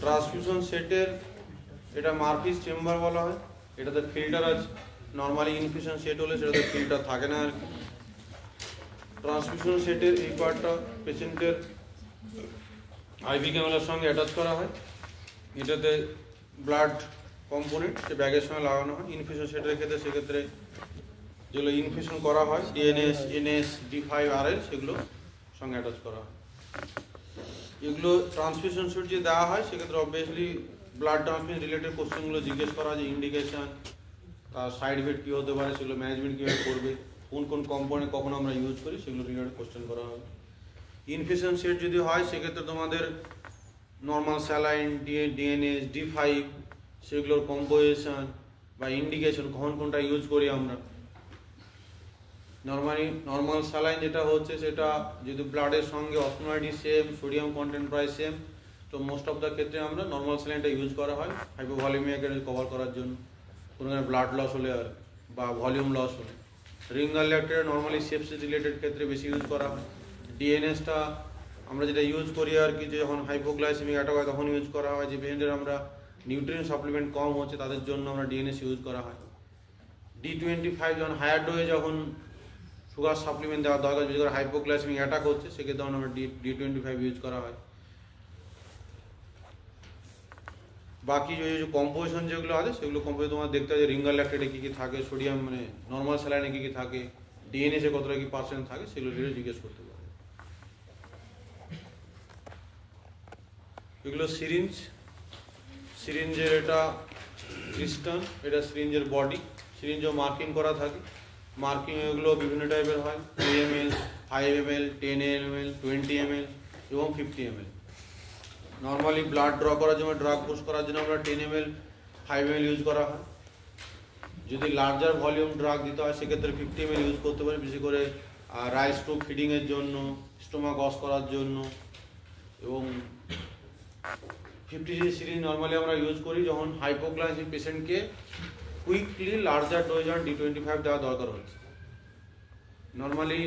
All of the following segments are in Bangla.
ট্রান্সফিউশন সেটের এটা মার্ফিস চেম্বার বলা হয়। এটাতে ফিল্টার আছে। নর্মালি ইনফিউশন সেট হলে সেটাতে ফিল্টার থাকে না আর কি। ট্রান্সফিউশন সেটের এই পার্টটা পেশেন্টের আইভি ক্যামেরার সঙ্গে অ্যাটাচ করা হয়। এটাতে ব্লাড কম্পোনেন্ট সে ব্যাগের সঙ্গে লাগানো হয়। ইনফিউশন সেটের ক্ষেত্রে সেক্ষেত্রে যেগুলো ইনফিউশন করা হয় ডিএনএস, এনএস, D5RL সেগুলো সঙ্গে অ্যাটাচ করা হয়। এগুলো ট্রান্সফিউশন সেট যে দেওয়া হয় সেক্ষেত্রে অবভিয়াসলি ব্লাড ট্রান্সফিউশন রিলেটেড কোশ্চেনগুলো জিজ্ঞেস করা হয়, যে ইন্ডিকেশন, তার সাইড ইফেক্ট কী হতে পারে, সেগুলো ম্যানেজমেন্ট কীভাবে করবে, কোন কোন কম্পোনেন্ট কখন আমরা ইউজ করি, সেগুলো রিলেটেড কোশ্চেন করা হয়। ইনফিউশন সেট যদি হয় সেক্ষেত্রে তোমাদের নর্মাল স্যালাইন, ডিএনএস, D5 সেগুলোর কম্পোজিশন বা ইন্ডিকেশন কখন কোনটা ইউজ করি আমরা। নর্মাল স্যালাইন যেটা হচ্ছে সেটা যদি ব্লাডের সঙ্গে অসমোলারিটি সেম, সোডিয়াম কন্টেন্ট প্রায় সেম, তো মোস্ট অফ দ্য ক্ষেত্রে আমরা নর্মাল স্যালাইনটা ইউজ করা হয় হাইপোভলিউমিয়াকে কভার করার জন্য, কোনো ব্লাড লস হলে আর বা ভলিউম লস হলে। রিঙ্গার ল্যাক্টেট নর্মালি সেপসিস রিলেটেড ক্ষেত্রে বেশি ইউজ করা হয়। ডিএনএসটা আমরা যেটা ইউজ করি আর কি, যখন হাইপোগ্লাইসেমিক অ্যাটাক হয় তখন ইউজ করা হয়। যে পেশেন্টের আমরা নিউট্রিয়েন্ট সাপ্লিমেন্ট কম হচ্ছে তাদের জন্য আমরা ডিএনএস ইউজ করা হয়। D25 যখন হায়ার ডোজে যখন সুগার সাপ্লিমেন্ট দেওয়া দরকার, যদি করে হাইপোগ্লাইসেমিক অ্যাটাক হচ্ছে সেক্ষেত্রে আমরা D25 ইউজ করা হয়। বাকি যে কম্পোজিশন যেগুলো আছে সেগুলো কম্পোজিশন তোমার দেখতে হবে, রিঙ্গার ল্যাক্টেটে কী কী থাকে, সোডিয়াম মানে নর্মাল স্যালাইনে কী কী থাকে, ডিএনএসে কতটা কী পার্সেন্ট থাকে, সেগুলো রিলেটেড জিজ্ঞেস করতে পারে। এগুলো সিরিঞ্জের এটা ক্রিস্টাল, এটা সিরিঞ্জের বডি, সিরিঞ্জও মার্কিং করা থাকে। মার্কিং এগুলো বিভিন্ন টাইপের হয়, 2 ml, 5 ml, 10 ml, 20 ml এবং 50 ml। নর্মালি ব্লাড ড্র করার জন্য, ড্রাগ পুশ করার জন্য আমরা 10 ml, 5 ml ইউজ করা হয়। যদি লার্জার ভলিউম ড্রাগ দিতে হয় সেক্ষেত্রে 50 ml ইউজ করতে পারি, বিশেষ করে রাইস টু ফিডিংয়ের জন্য, স্টোমাক ওয়াশ করার জন্য। এবং 50cc সিরিঞ্জ নর্মালি আমরা ইউজ করি যখন হাইপোগ্লাইসেমিক পেশেন্টকে quickly larger dose on D25 দেওয়া দরকার হচ্ছে। নর্মালি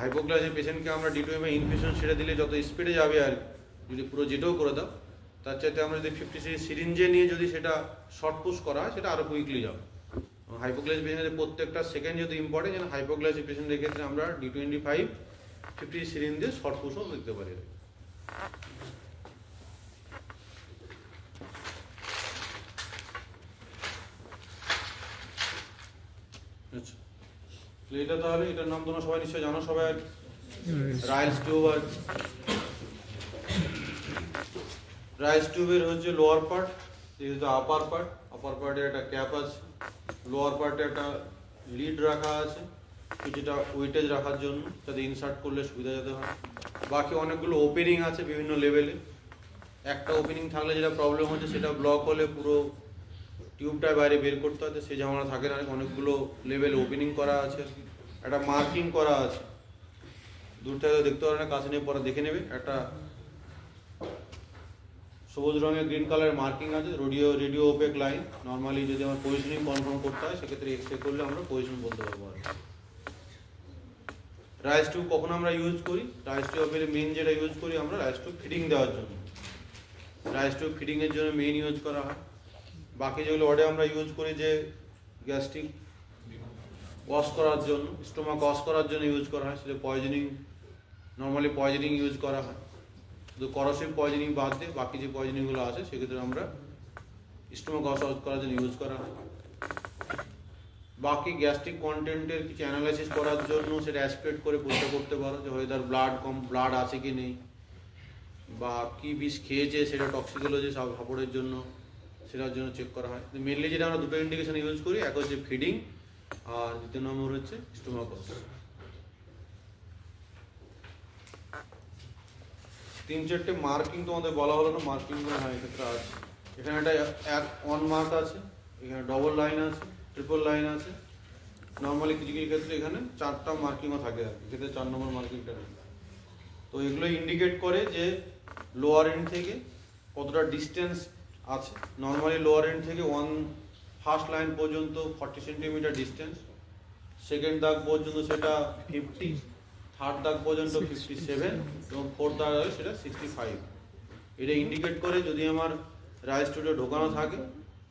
হাইপোগ্লাইসেমিক পেশেন্টকে আমরা D25 ইনফিউশন সেরে দিলে যত স্পিডে যাবে আর যদি পুরো যেটাও করে দাও, তার চাইতে আমরা যদি 50cc সিরিঞ্জে নিয়ে যদি সেটা শর্ট পুশ করা হয় সেটা আরও কুইকলি যাবে। হাইপোগ্লাইসিস পেশেন্টের প্রত্যেকটা সেকেন্ড যদি ইম্পর্টেন্ট, যেন হাইপোগ্লাইসিস পেশেন্টের ক্ষেত্রে আমরা D25 50 সিরিঞ্জ দিয়ে শর্ট পুশও দিতে পারি। আচ্ছা, এটা তাহলে এটার নাম তোমরা সবাই নিশ্চয়ই জানো, সবাই রাইলস টিউব। আর রাইলস টিউবের হচ্ছে লোয়ার পার্ট, আপার পার্টে একটা ক্যাপ আছে, লোয়ার পার্টে একটা লিড রাখা আছে কিছুটা ওয়েটেজ রাখার জন্য, যাতে ইনসার্ট করলে সুবিধা যেতে হয়। বাকি অনেকগুলো ওপেনিং আছে বিভিন্ন লেভেলে। একটা ওপেনিং থাকলে যেটা প্রবলেম হচ্ছে সেটা ব্লক হলে পুরো টিউবটা বাইরে বের করতে হয়, সেই ঝামেলা থাকে না। অনেকগুলো লেভেলে ওপেনিং করা আছে, একটা মার্কিং করা আছে, দূর থেকে দেখতে পারে না, কাছে নিয়ে পরে দেখে নেবে। একটা সবুজ রঙের গ্রিন কালারের মার্কিং আছে, রেডিও ওপেক লাইন। নর্মালি যদি আমার পজিশনিং কনফার্ম করতে হয় সেক্ষেত্রে এক্সরে করলে আমরা পজিশন বলতে পারবো। রাইস টিউব কখন আমরা ইউজ করি, রাইস টিউবের মেইন যেটা ইউজ করি আমরা রাইস টিউব ফিডিং দেওয়ার জন্য। রাইস টিউব ফিডিংয়ের জন্য মেইন ইউজ করা হয়। বাকি যেগুলো ওয়ার্ডে আমরা ইউজ করি, যে গ্যাস্ট্রিক ওয়াশ করার জন্য, স্টোমাক ওয়াশ করার জন্য ইউজ করা হয়, সেটা নর্মালি পয়জনিং ইউজ করা হয়। শুধু করসিভ পয়জনিং বাদ দিয়ে বাকি যে পয়জনিংগুলো আছে সেক্ষেত্রে আমরা স্টোমাক ওয়াশ করার জন্য ইউজ করা হয়। বাকি গ্যাস্ট্রিক কন্টেন্টের কিছু অ্যানালাইসিস করার জন্য সেটা অ্যাসপিরেট করে পরীক্ষা করতে পারো, যে হয়তো ব্লাড আছে কি নেই, বা কি বিষ খেয়েছে সেটা টক্সিকোলজি সাপোর্টের জন্য, সেটার জন্য চেক করা হয়। মেনলি যেটা আমরা দুটো ইন্ডিকেশন ইউজ করি, এক হচ্ছে ফিডিং আর দ্বিতীয় নম্বর হচ্ছে স্টোমাক ওয়াশ। 3-4টে মার্কিং তোমাদের বলা হলো না, মার্কিংগুলো হ্যাঁ এক্ষেত্রে আছে। এখানে একটা অন মার্ক আছে, এখানে ডবল লাইন আছে, ট্রিপল লাইন আছে। নর্মালি কিছু কিছু ক্ষেত্রে এখানে 4টা মার্কিংও থাকে আর কি, এক্ষেত্রে 4 নম্বর মার্কিংটা নেই। তো এগুলো ইন্ডিকেট করে যে লোয়ার এন্ড থেকে কতটা ডিস্টেন্স আছে। নর্মালি লোয়ার এন্ড থেকে ফার্স্ট লাইন পর্যন্ত 40 সেন্টিমিটার ডিস্টেন্স, সেকেন্ড দাগ পর্যন্ত সেটা 50, থার্ড দাগ পর্যন্ত 57 এবং ফোর্থ দাগ সেটা 65। এটা ইন্ডিকেট করে যদি আমার রাইস টিউবে ঢোকানো থাকে,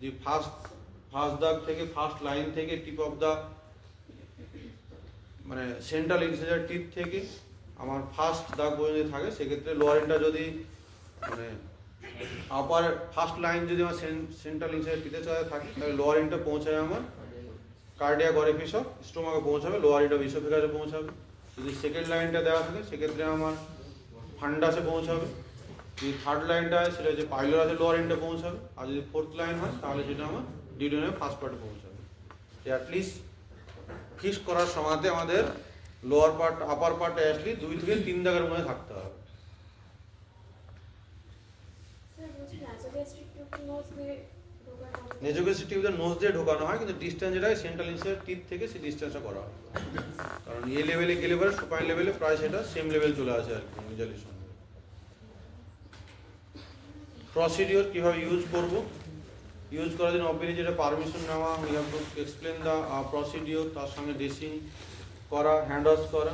যে ফার্স্ট দাগ থেকে ফার্স্ট লাইন থেকে টিপ অফ দা মানে সেন্ট্রাল ইনসিজার টিপ থেকে আমার ফার্স্ট দাগ পর্যন্ত থাকে, সেক্ষেত্রে লোয়ার এন্ডটা যদি মানে আপার ফার্স্ট লাইন যদি আমার সেন্ট্রাল ইনসিজার টিপে থাকে, তাহলে লোয়ার এন্ডটা পৌঁছায় আমার কার্ডিয়াক অরিফিস অফ স্টোমাকে পৌঁছাবে, লোয়ার এন্ড অফ ইসোফেগাসে পৌঁছাবে। যদি সেকেন্ড লাইনটা দেওয়া থাকে সেক্ষেত্রে আমার ফান্ডাসে পৌঁছাবে। যদি থার্ড লাইনটা হয় সেটা হচ্ছে পাইলোরাসে লোয়ার এন্ডে পৌঁছাবে, আর যদি ফোর্থ লাইন হয় তাহলে সেটা আমার ডিউডেনামের ফার্স্ট পার্টে পৌঁছাবে। অ্যাটলিস্ট ফিক্স করার সময়তে আমাদের লোয়ার পার্ট আপার পার্টে অ্যাটলিস্ট 2 থেকে 3 দাগের মধ্যে থাকতে হবে। নেজোগ্যাস্ট্রিক টিউব নোজ দিয়ে ঢোকানো হয়, কিন্তু ডিসটেন্স যেটা সেন্ট্রাল ইনসিজার টিপ থেকে সেই ডিসটেন্সটা করা হয়, কারণ এই লেভেলে গেলে পরে সুপাইন লেভেলে প্রায় সেটা সেম লেভেল চলে আসে আর কি নিজের সঙ্গে। প্রসিডিওর কিভাবে ইউজ করব, ইউজ করার জন্য অবভিয়াসলি যেটা পারমিশন নেওয়া, we have to explain the procedure, তার সঙ্গে ড্রেসিং করা, হ্যান্ড ওয়াশ করা।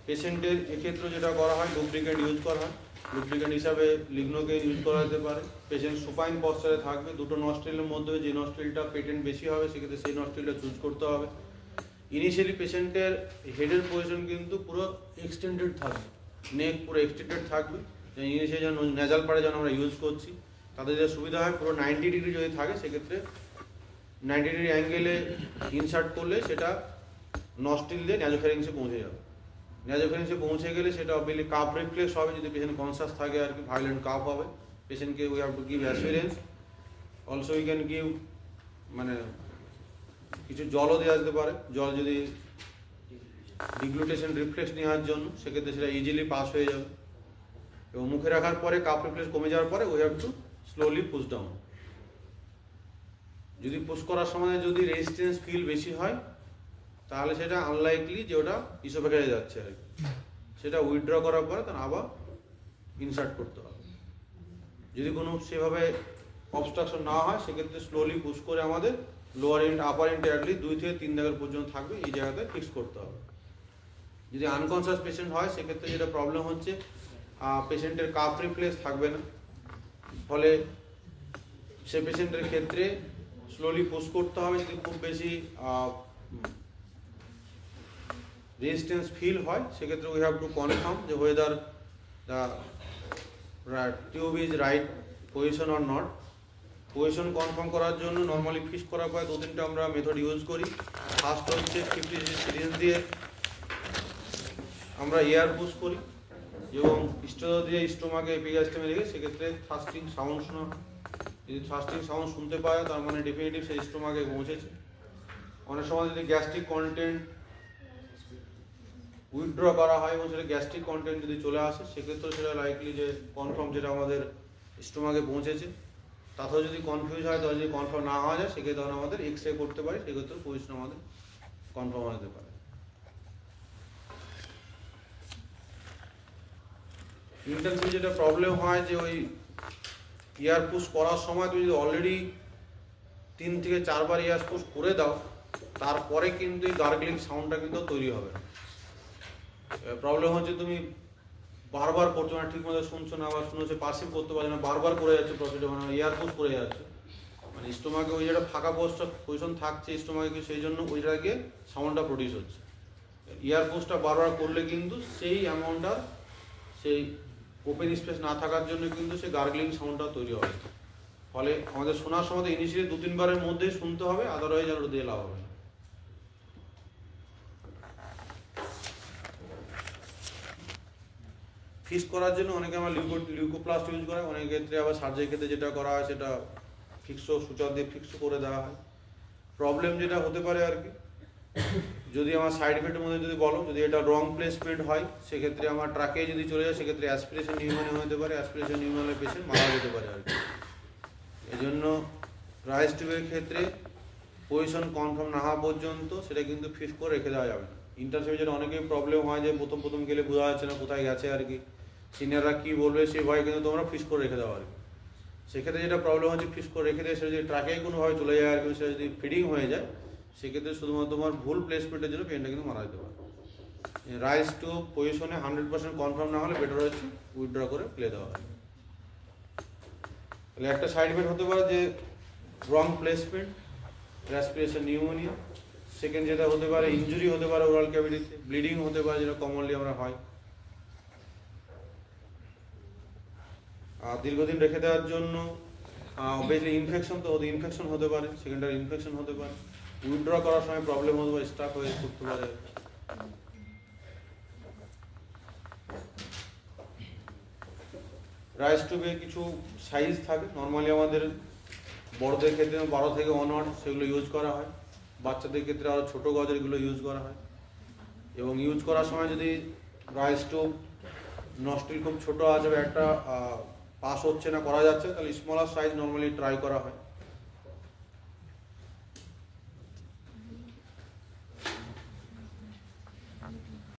পেশেন্টের এক্ষেত্রে যেটা করা হয় লুব্রিকেন্ট ইউজ করা হয়, লুব্রিকেন্ট হিসাবে লিগনোকে ইউজ করা যেতে পারে। পেশেন্ট সুপাইন পশ্চারে থাকবে, দুটো নস্ট্রিলের মধ্যে যে নস্ট্রিলটা পেটেন্ট বেশি হবে সেক্ষেত্রে সেই নস্ট্রিলটা চুজ করতে হবে। ইনিশিয়ালি পেশেন্টের হেডের পজিশন কিন্তু পুরো এক্সটেন্ডেড থাকবে, নেক পুরো এক্সটেন্ডেড থাকবে। ইনিশিয়ালি যেন নেজাল পাড়ে যেন আমরা ইউজ করছি তাদের যে সুবিধা হয়, পুরো 90 ডিগ্রি যদি থাকে সেক্ষেত্রে 90 ডিগ্রি অ্যাঙ্গেলে ইনসার্ট করলে সেটা নস্ট্রিল দিয়ে ন্যাজোফ্যারিংসে পৌঁছে যাবে। ন্যাজোফ্যারিংসে পৌঁছে গেলে সেটা অবভিয়াসলি কাফ রিফ্লেক্স হবে, যদি পেশেন্ট কনসাস থাকে আর কি, ভায়োলেন্ট কাফ হবে। পেশেন্টকে we have to give assurance, also we can give মানে কিছু জলও দেওয়া যেতে পারে, জল যদি ডিগ্লুটেশন রিফ্লেক্স নেওয়ার জন্য, সেক্ষেত্রে সেটা ইজিলি পাস হয়ে যাবে। এবং মুখে রাখার পরে কাফ রিফ্লেক্স কমে যাওয়ার পরে we have to slowly push down. যদি পুশ করার সময় যদি রেজিস্ট্যান্স ফিল বেশি হয় তাহলে সেটা আনলাইকলি যে ওটা ইসোফেগাসে যাচ্ছে আর কি, সেটা উইথড্র করার পরে তখন আবার ইনসার্ট করতে হবে। যদি কোনো সেভাবে অবস্ট্রাকশন না হয় সেক্ষেত্রে স্লোলি পুশ করে আমাদের lower end upper end at least 2 থেকে 3 দাগের পর্যন্ত থাকবে, এই জায়গাতে ফিক্স করতে হবে। যদি আনকনসিয়াস পেশেন্ট হয় সেক্ষেত্রে যেটা প্রবলেম হচ্ছে পেশেন্টের কাফ রিফ্লেক্স থাকবে না, ফলে সে পেশেন্টের ক্ষেত্রে স্লোলি পুশ করতে হবে। যদি খুব বেশি রেজিস্ট্যান্স ফিল হয় সেক্ষেত্রে উই হ্যাভ টু কনফার্ম যে whether the tube is right position or not. Position confirm করার জন্য নর্মালি ফিক্স করার পরে 2-3টা আমরা মেথড ইউজ করি। ফার্স্ট হচ্ছে 50 সিরিঞ্জ দিয়ে আমরা এয়ার পুশ করি এবং স্টোর দিয়ে স্টোমাকে এপিগ্যাস্ট্রামে রেখে সেক্ষেত্রে থ্রাস্টিং সাউন্ড শোনা। যদি থ্রাস্টিং সাউন্ড শুনতে পায় তার মানে ডেফিনেটিভ সেই স্টোমাকে পৌঁছেছে। অনেক সময় যদি গ্যাস্ট্রিক কন্টেন্ট উইথড্র করা হয় এবং সেটা গ্যাস্ট্রিক কন্টেন্ট যদি চলে আসে সেক্ষেত্রে সেটা লাইকলি যে কনফার্ম যেটা আমাদের স্টোমাকে পৌঁছেছে। তাতেও যদি কনফিউজ হয়, তাহলে যদি কনফার্ম না হওয়া যায় সেক্ষেত্রে তখন আমাদের এক্স-রে করতে পারি, সেক্ষেত্রে পজিশন আমাদের কনফার্ম হতে পারে। ইন্টেন্সিভ যেটা প্রবলেম হয় যে ওই এয়ার পুশ করার সময় তুমি যদি অলরেডি 3 থেকে 4 বার এয়ার পুশ করে দাও তারপরে কিন্তু এই গার্গলিং সাউন্ডটা কিন্তু তৈরি হবে না। প্রবলেম হচ্ছে তুমি বারবার করছো না, ঠিক মতো শুনছো না, আবার শুনেছো পারসিভ করতে পারছো না, বারবার করে যাচ্ছে প্রসিডিওর, মানে এয়ার পুশ করে যাচ্ছে, মানে স্টোমাকে ওই যেটা ফাঁকা পজিশন থাকছে স্টোমাকে, সেই জন্য ওই জায়গায় সাউন্ডটা প্রডিউস হচ্ছে। এয়ার পুশটা বারবার করলে কিন্তু সেই অ্যামাউন্টটা সেই ওপেন স্পেস না থাকার জন্য কিন্তু সেই গার্গলিং সাউন্ডটা তৈরি হবে। ফলে আমাদের শোনার সময় ইনিশিয়ালি 2-3 বারের মধ্যেই শুনতে হবে, আদারওয়াইজ আর দিয়ে লাভ হবে না। ফিক্স করার জন্য অনেকে আমার লিউকোপ্লাস্ট ইউজ করে, অনেক ক্ষেত্রে আবার সার্জারির ক্ষেত্রে যেটা করা হয় সেটা ফিক্সও সুচার দিয়ে ফিক্সও করে দেওয়া হয়। প্রবলেম যেটা হতে পারে আর কি, যদি আমার সাইড ইফেক্টের মধ্যে যদি বলো, যদি এটা রং প্লেসমেন্ট হয় সেক্ষেত্রে আমার ট্রাকে যদি চলে যায় সেক্ষেত্রে অ্যাসপিরেশন নিউমোনিয়া হতে পারে, অ্যাসপিরেশন নিউমোনিয়ার পেশেন্ট মারা যেতে পারে আর কি। এই জন্য রাইস টিউবের ক্ষেত্রে পজিশন কনফার্ম না হওয়া পর্যন্ত সেটা কিন্তু ফিক্স করে রেখে দেওয়া যাবে না। ইন্টারসেপে যেটা অনেকেই প্রবলেম হয় যে প্রথম গেলে বোঝা যাচ্ছে না কোথায় গেছে আর কি, সিনিয়ররা কী বলবে সেই ভয় কিন্তু তোমরা ফিক্স করে রেখে দাও আর কি। সেক্ষেত্রে যেটা প্রবলেম হচ্ছে ফিক্স করে রেখে দিয়ে সেটা যদি ট্রাকে কোনোভাবে চলে যায় আর কি, সেটা যদি ফিডিং হয়ে যায় সেক্ষেত্রে শুধুমাত্র তোমার ভুল প্লেসমেন্টের জন্য পেশেন্টটা কিন্তু মারা যেতে পারে। রাইস টু পজিশনে 100% কনফার্ম না হলে বেটার হচ্ছে উইথড্র করে ফেলে দেওয়া হয়। তাহলে একটা সাইড ইফেক্ট হতে পারে যে রং প্লেসমেন্ট, রেসপিরেশন নিউমোনিয়া। সেকেন্ড যেটা হতে পারে ইনজুরি হতে পারে ওরাল ক্যাভিটিতে, ব্লিডিং হতে পারে যেটা কমনলি আমরা হয়। আর দীর্ঘদিন রেখে দেওয়ার জন্য অবভিয়াসলি ইনফেকশন তো ইনফেকশন হতে পারে, সেকেন্ডারি ইনফেকশন হতে পারে, উইথড্র করার সময় প্রবলেম হতে পারে, স্টাক হয়ে করতে পারে। রাইস টিউবে কিছু সাইজ থাকে, নর্মালি আমাদের বড়দের ক্ষেত্রে 12 থেকে 1 সেগুলো ইউজ করা হয়, বাচ্চাদের ক্ষেত্রে আরও ছোটো গজেরগুলো ইউজ করা হয়। এবং ইউজ করার সময় যদি রাইস টিউব নস্ট্রিল খুব ছোটো আছে বা একটা পাস হচ্ছে না, করা যাচ্ছে, তাহলে স্মলার সাইজ নর্মালি ট্রাই করা হয়।